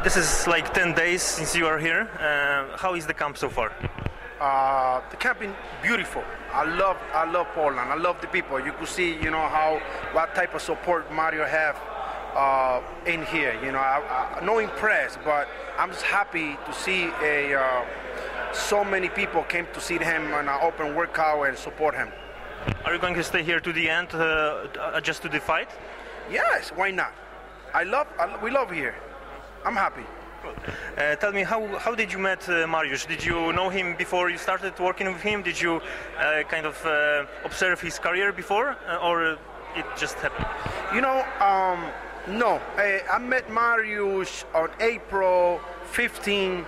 This is like 10 days since you are here. How is the camp so far? The camp is beautiful. I love Poland. I love the people. You could see, what type of support Mario have in here. I'm not impressed, but I'm just happy to see so many people came to see him on an open workout and support him. Are you going to stay here to the end, just to the fight? Yes, why not? We love here. I'm happy. Tell me, how did you met Mariusz? Did you know him before you started working with him? Did you observe his career before, or it just happened? No. I met Mariusz on April 15,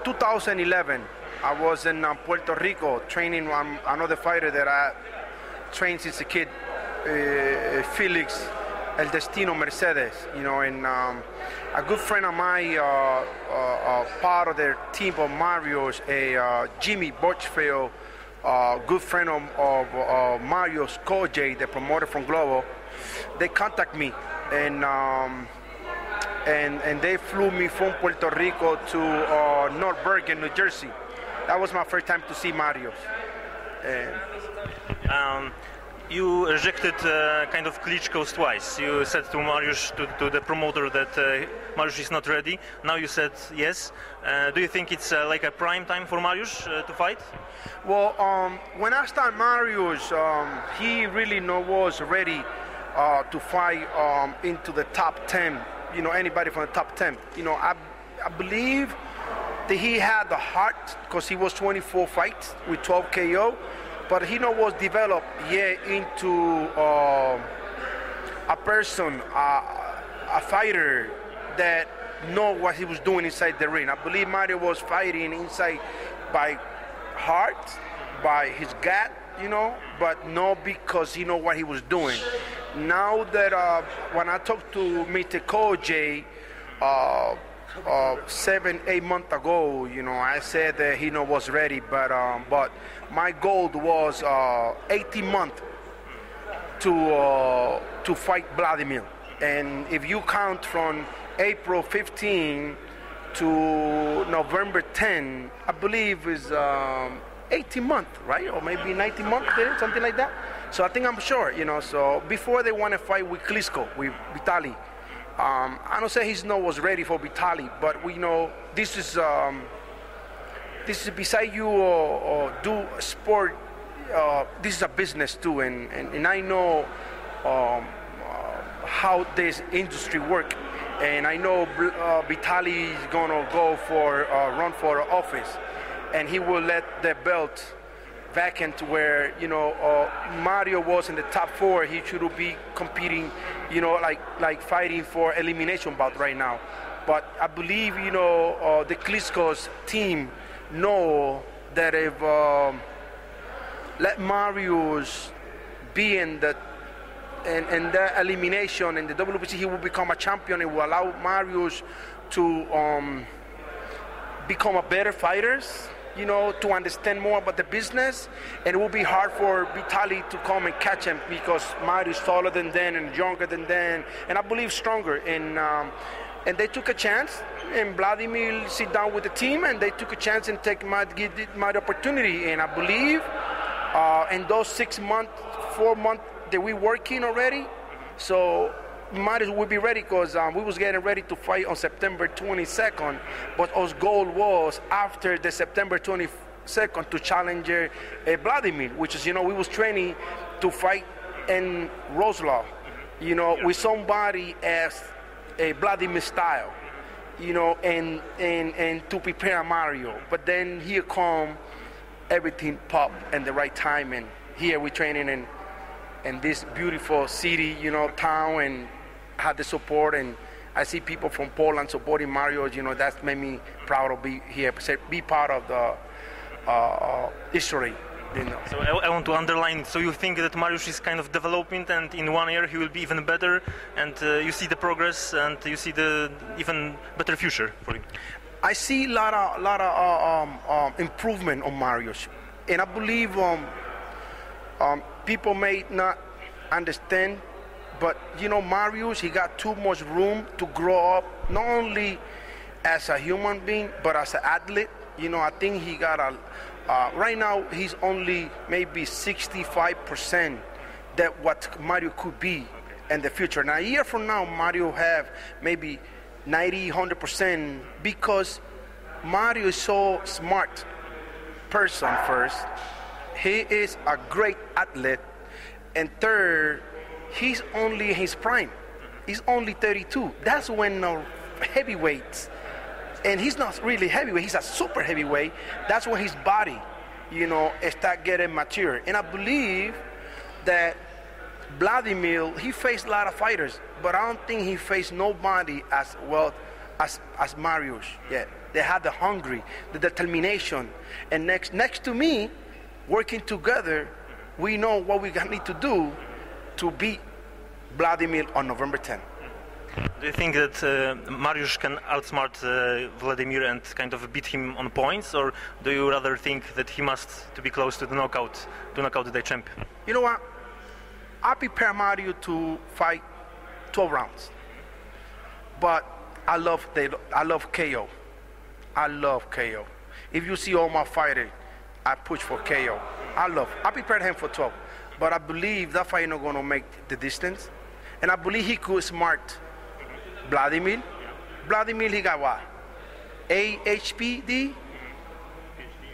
2011. I was in Puerto Rico training another fighter that I trained since a kid, Felix El Destino Mercedes, and a good friend of mine, part of their team of Mariusz, Jimmy Botchfield, good friend of Mariusz Koji, the promoter from Globo. They contact me, and they flew me from Puerto Rico to North Bergen, New Jersey. That was my first time to see Mariusz. You rejected Kliczko's twice. You said to Mariusz, to the promoter, that Mariusz is not ready. Now you said yes. Do you think it's like a prime time for Mariusz to fight? Well, when I started Mariusz, he really was ready to fight into the top 10. Anybody from the top 10. I believe that he had the heart because he was 24 fights with 12 KO. But he was developed into a person, a fighter that know what he was doing inside the ring. I believe Mario was fighting inside by heart, by his gut, but not because he know what he was doing. Now that when I talked to Mr. Koji 7-8 months ago, I said that he was ready, but my goal was 18 months to fight Władimir. And if you count from April 15 to November 10, I believe is 18 months, right? Or maybe 19 months, something like that. So I think I'm sure, so before they want to fight with Kliczko, with Vitaly. I don't say he was ready for Vitaly, but we know this is beside you or do sport. This is a business too, and I know how this industry works, and I know Vitaly is gonna go for run for office, and he will let the belt vacant where Mario was in the top 4. He should be competing, like fighting for elimination bout right now. But I believe the Kliczko's team know that if let Mariusz be in the elimination in the WBC, he will become a champion. It will allow Mariusz to become a better fighter. To understand more about the business, and it will be hard for Vitaly to come and catch him because Mario is taller than them and younger than them, and I believe stronger. And they took a chance, and Władimir sit down with the team, and they took a chance and give my opportunity. And I believe in those 6 months, 4 months that we working already, so Mariusz will be ready because we was getting ready to fight on September 22nd, but our goal was after the September 22nd to challenge Władimir, which is, we was training to fight in Wrocław, with somebody as a Władimir style, and to prepare Mario. But then here come everything pop in the right time, and here we're training in this beautiful city, town, and had the support, and I see people from Poland supporting Mario. That's made me proud to be here, be part of the history. So I want to underline. So you think that Mariusz is kind of developing, and in 1 year he will be even better, and you see the progress, and you see the even better future for him. I see a lot of improvement on Mariusz, and I believe people may not understand. But Mariusz, he got too much room to grow up, not only as a human being, but as an athlete, I think he got right now he's only maybe 65% that what Mario could be in the future. Now, a year from now, Mario have maybe 90, 100% because Mario is so smart person first. He is a great athlete. And third, he's only in his prime. He's only 32. That's when heavyweights, and he's not really heavyweight, he's a super heavyweight. That's when his body, start getting mature. And I believe that Wladimir, he faced a lot of fighters, but I don't think he faced nobody as well as Mariusz yet. They had the hungry, the determination. And next to me, working together, we know what we need to do to beat Wladimir on November 10th. Do you think that Mariusz can outsmart Władimir and kind of beat him on points, or do you rather think that he must to be close to the knockout, to knock out the champion? You know what? I prepare Mario to fight 12 rounds, but I love KO. I love KO. If you see all my fighters, I push for KO. I prepared him for 12, but I believe that fight not going to make the distance, and I believe he could smart Wladimir. Wladimir, he got what? AHPD?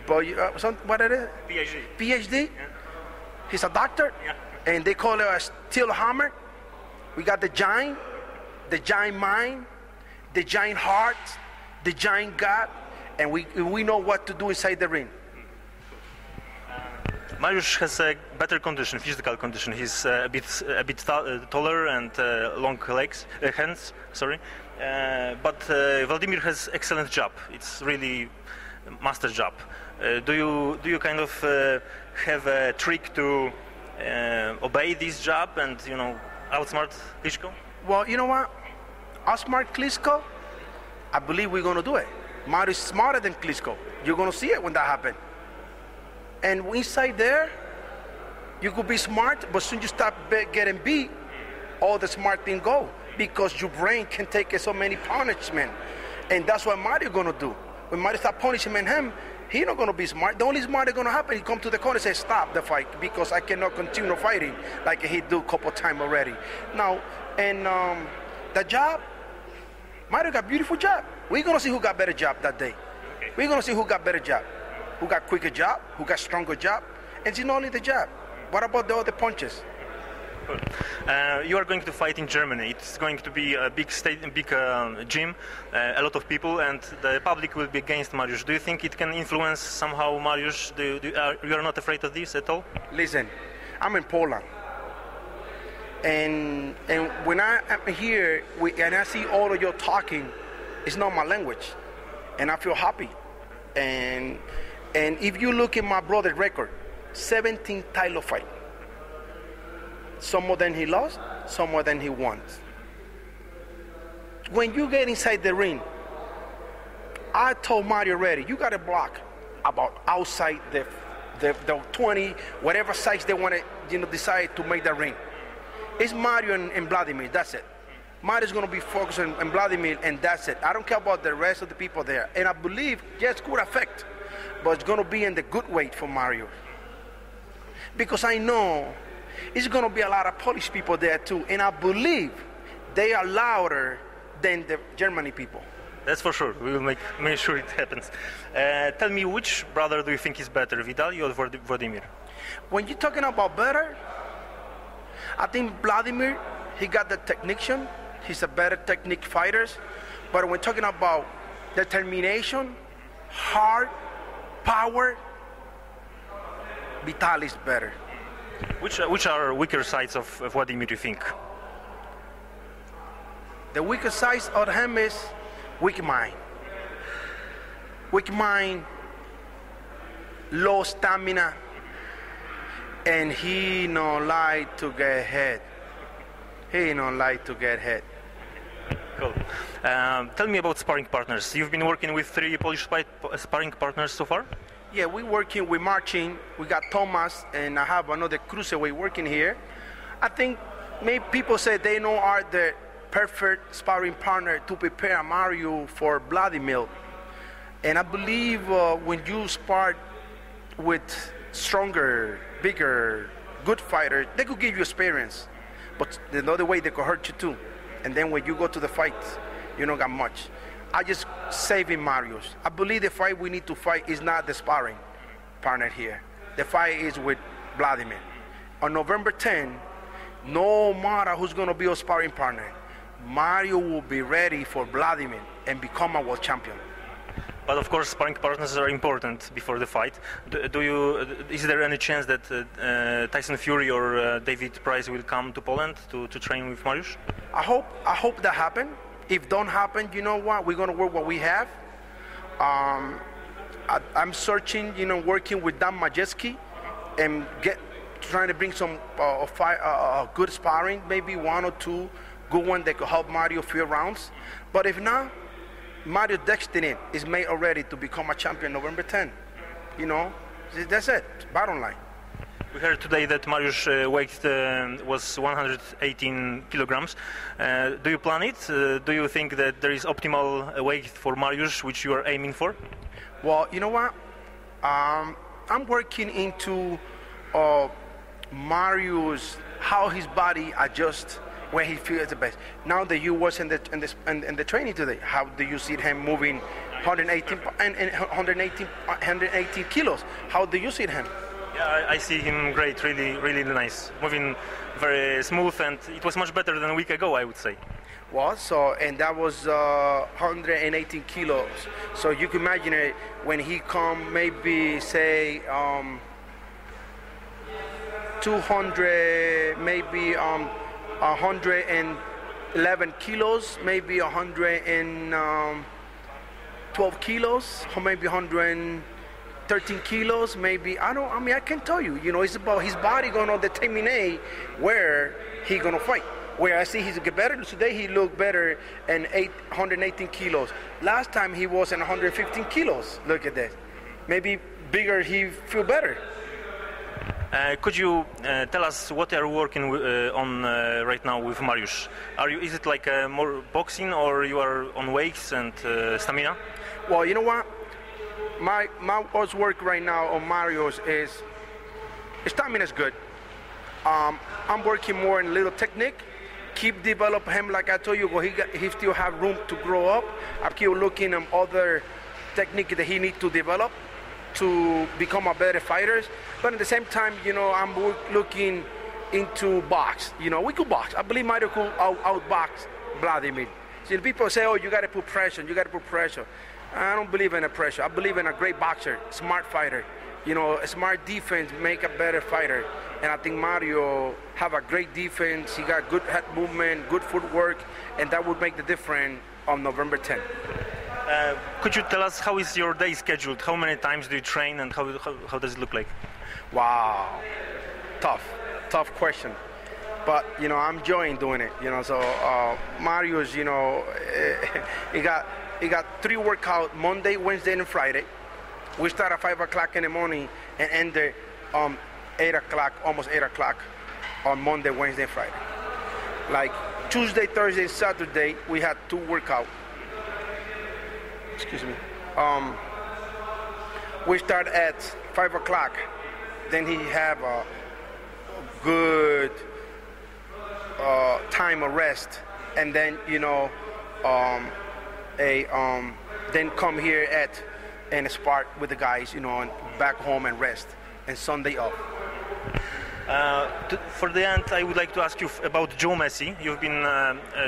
What it is? PhD. PhD? Yeah. He's a doctor, Yeah. and they call it a steel hammer. We got the giant mind, the giant heart, the giant God, and we know what to do inside the ring. Mariusz has a better condition, physical condition. He's a bit taller and long hands. Sorry, but Władimir has excellent jab. It's really master jab. Do you kind of have a trick to obey this jab and outsmart Kliczko? Well, you know what? Outsmart Kliczko, I believe we're gonna do it. Mario is smarter than Kliczko. You're gonna see it when that happens. And inside there, you could be smart, but soon you start getting beat, all the smart thing go, because your brain can take so many punishment. And that's what Mario gonna do. When Mario start punishing him, he not gonna be smart. The only smart gonna happen, he come to the corner and say, stop the fight, because I cannot continue fighting like he do a couple times already. Now, and the job, Mario got beautiful job. We're gonna see who got better job that day. We're gonna see who got better job. Who got quicker job, who got stronger job, and it's not only the job. What about the other punches? You are going to fight in Germany. It's going to be a big gym, a lot of people, and the public will be against Mariusz. Do you think it can influence somehow Mariusz? You are not afraid of this at all? Listen, I'm in Poland, and when I am here and I see all of you talking, it's not my language, and I feel happy. And if you look at my brother's record, 17 title fight. Some more than he lost, some more than he won. When you get inside the ring, I told Mario already, you got to block about outside the 20, whatever size they want to decide to make the ring. It's Mario and Wladimir, that's it. Mario's going to be focused on Wladimir, and that's it. I don't care about the rest of the people there. And I believe, yes, could affect, but it's going to be in the good weight for Mario. Because I know it's going to be a lot of Polish people there too, and I believe they are louder than the Germany people. That's for sure. We will make sure it happens. Tell me, which brother do you think is better, Vitaly or Władimir? When you're talking about better, I think Władimir, he got the technician. He's a better technique fighter. But when talking about determination, heart, power, Vitaly is better. Which are weaker sides of Władimir, you think? The weaker side of him is weak mind. Weak mind, low stamina, and he no like to get hit. He no like to get hit. Cool. Tell me about sparring partners. You've been working with 3 Polish sparring partners so far? Yeah, we're working with Marcin. We got Thomas, and I have another cruiserweight working here. I think maybe people say they know are the perfect sparring partner to prepare Mario for Wladimir. And I believe when you spar with stronger, bigger, good fighters, they could give you experience. But the other way, they could hurt you too. And then when you go to the fight, you don't got much. I just saving Mariusz. I believe the fight we need to fight is not the sparring partner here. The fight is with Wladimir. On November 10, no matter who's going to be a sparring partner, Mario will be ready for Wladimir and become a world champion. But of course, sparring partners are important before the fight. Is there any chance that Tyson Fury or David Price will come to Poland to train with Mariusz? I hope that happen. If don't happen, you know what? We're gonna work what we have. I'm searching, working with Dan Majewski and trying to bring some good sparring, maybe one or two good one that could help Mario a few rounds. But if not, Mario's destiny is made already to become a champion November 10. That's it. Bottom line. We heard today that Mariusz weight was 118 kilograms. Do you plan it? Do you think that there is optimal weight for Mariusz, which you are aiming for? Well, you know what? I'm working into Mariusz, how his body adjusts when he feels the best. Now that you was in the training today, how do you see him moving 118 kilos? How do you see him? Yeah, I see him great, really, really nice, moving very smooth, and it was much better than a week ago, I would say. And that was 118 kilos. So you can imagine it when he come, maybe say 200, maybe 111 kilos, maybe 112 kilos, or maybe 113 kilos, maybe. I can tell you, it's about his body gonna determine where he gonna fight. Where I see he's get better today, he looked better in 118 kilos. Last time he was in 115 kilos. Look at that. Maybe bigger, he feel better. Could you tell us what you are working on right now with Mariusz? Is it like more boxing, or you are on weights and stamina? Well, you know what? My work right now on Mariusz is stamina is good. I'm working more in little technique. Keep develop him, like I told you. He still have room to grow up. I keep looking at other technique that he need to develop to become a better fighter. But at the same time, I'm looking into box. We could box. I believe Mario could outbox Wladimir. See, people say, oh, you got to put pressure. I don't believe in the pressure. I believe in a great boxer, smart fighter. A smart defense make a better fighter. And I think Mario have a great defense. He got good head movement, good footwork, and that would make the difference on November 10th. Could you tell us how is your day scheduled? How many times do you train, and how does it look like? Wow, tough question. But I'm enjoying doing it. So Mario's, he got 3 workouts Monday, Wednesday, and Friday. We start at 5 o'clock in the morning and end there 8 o'clock, almost 8 o'clock on Monday, Wednesday, and Friday. Like Tuesday, Thursday, and Saturday, we had 2 workouts. Excuse me. We start at 5 o'clock. Then he have a good time of rest, and then then come here and spar with the guys, and back home and rest, and Sunday off. For the end, I would like to ask you about Joe Messi. You've been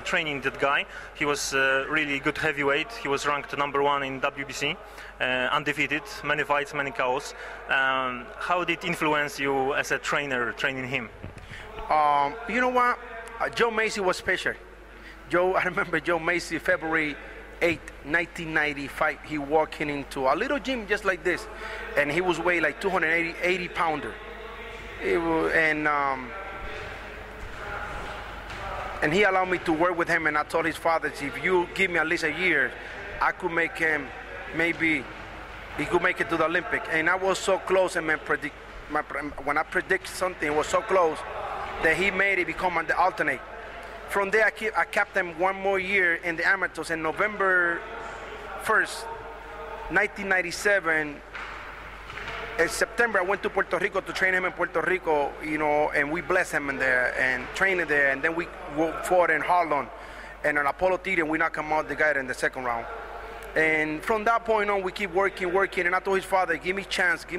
training that guy. He was really good heavyweight. He was ranked #1 in WBC, undefeated, many fights, many KOs. How did it influence you as a trainer, training him? You know what? Joe Messi was special. I remember Joe Messi, February 8, 1995. He walking into a little gym just like this, and he was weighed like 280 pounder. And he allowed me to work with him, and I told his father, if you give me at least a year, I could make him, maybe he could make it to the Olympic. And I was so close, and when I predict something, it was so close that he made it become the alternate. From there, I kept him one more year in the amateurs. And November 1st, 1997, in September, I went to Puerto Rico to train him in Puerto Rico, you know, and we blessed him in there and trained him there. And then we fought in Harlem. And on Apollo Theater, we knocked him out the guy in the second round. And from that point on, we keep working. And I told his father, give me chance. He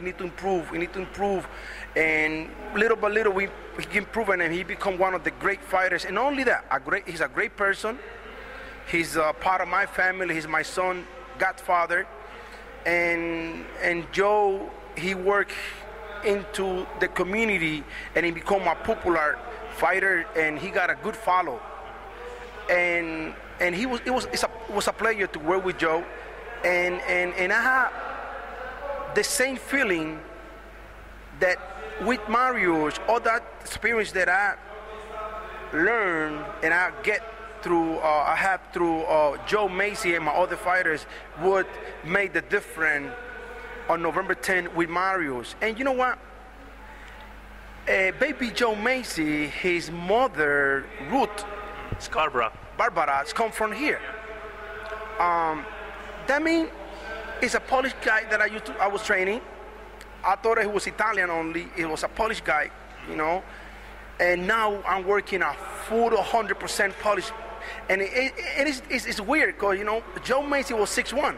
need to improve. And little by little, we keep improving, and he become one of the great fighters. And not only that, he's a great person. He's part of my family. He's my son, godfather. And Joe, he worked into the community, and he become a popular fighter, and he got a good follow. And it was a pleasure to work with Joe, and I had the same feeling that with Mariusz, all that experience that I learned and I get through Joe Macy and my other fighters would make the difference on November 10 with Mariusz. And you know what? Baby Joe Macy, his mother Ruth Barbara come from here. That means it's a Polish guy that I was training. I thought he was Italian only. It was a Polish guy, you know. And now I'm working a full 100% Polish. And it's weird because, you know, Joe Macy was 6'1".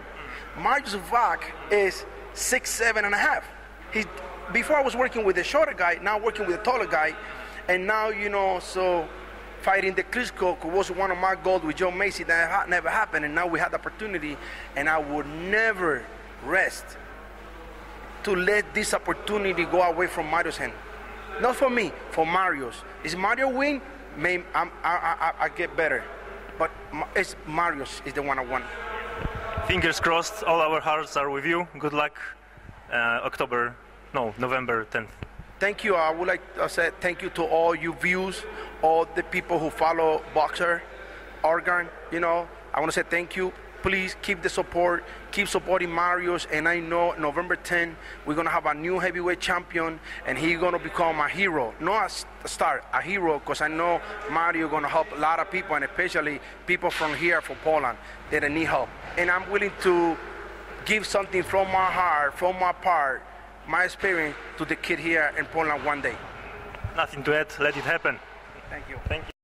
Mariusz Wach is 6'7.5". Before I was working with a shorter guy, now working with a taller guy. And now, you know, so fighting the Kliczko was one of my goals with Joe Macy that never happened, and now we had the opportunity, and I would never rest to let this opportunity go away from Mariusz's hand. Not for me, for Mariusz. Is Mario win? I get better, but it's Mariusz is the one I want. Fingers crossed. All our hearts are with you. Good luck, November 10th. Thank you. I would like to say thank you to all you viewers, all the people who follow Boxer, Organ. You know, I want to say thank you. Please keep the support, keep supporting Mariusz, and I know November 10th we're gonna have a new heavyweight champion, and he's gonna become a hero, not a star, a hero, because I know Mario gonna help a lot of people, and especially people from here, from Poland, that need help. And I'm willing to give something from my heart, from my part, my experience to the kid here in Poland one day. Nothing to add. Let it happen. Thank you. Thank you.